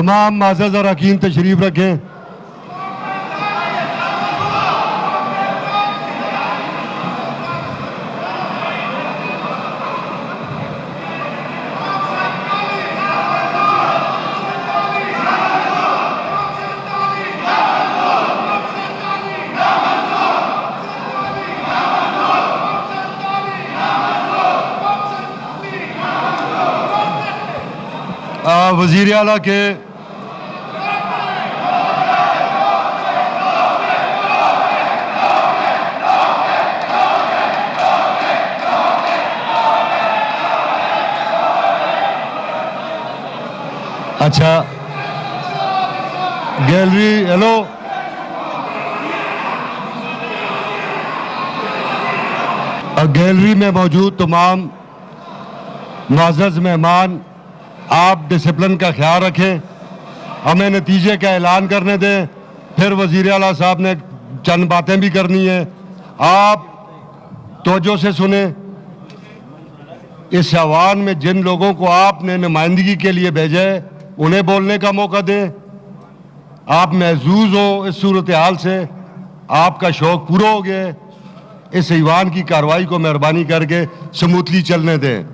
तमाम माज़ज़ और अकीम तशरीफ़ रखें। वज़ीर आला के अच्छा गैलरी हेलो गैलरी में मौजूद तमाम मुअज़्ज़ज़ मेहमान, आप डिसिप्लिन का ख्याल रखें। हमें नतीजे का ऐलान करने दें, फिर वज़ीर आला साहब ने चंद बातें भी करनी है। आप तवज्जो से सुने। इस आह्वान में जिन लोगों को आपने नुमाइंदगी के लिए भेजा है उन्हें बोलने का मौका दें। आप महजूज हो इस सूरत हाल से, आपका शौक पूरा हो गया है। इस ईवान की कार्रवाई को मेहरबानी करके स्मूथली चलने दें।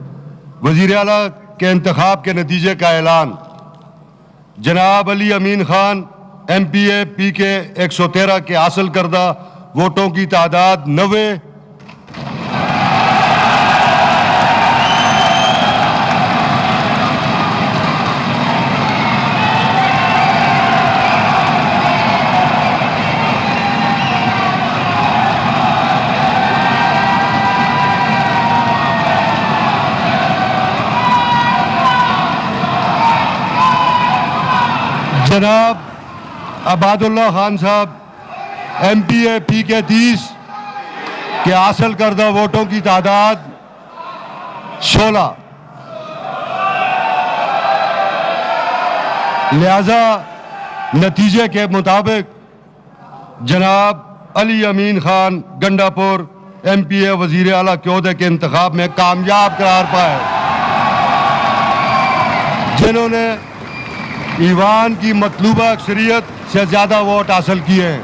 वज़ीर आला के इंतखाब के नतीजे का ऐलान। जनाब अली अमीन खान MPA PK 113 के हासिल करदा वोटों की तादाद 90। जनाब अबादुल्ला खान साहब MPA PK 30 के हासिल करदा वोटों की तादाद 16। लिहाजा नतीजे के मुताबिक जनाब अली अमीन खान गंडापुर MPA वज़ीर आला के ओहदे के इंतखाब में कामयाब करार पाए, जिन्होंने ईवान की मतलूबा अक्सरियत से ज्यादा वोट हासिल किए हैं।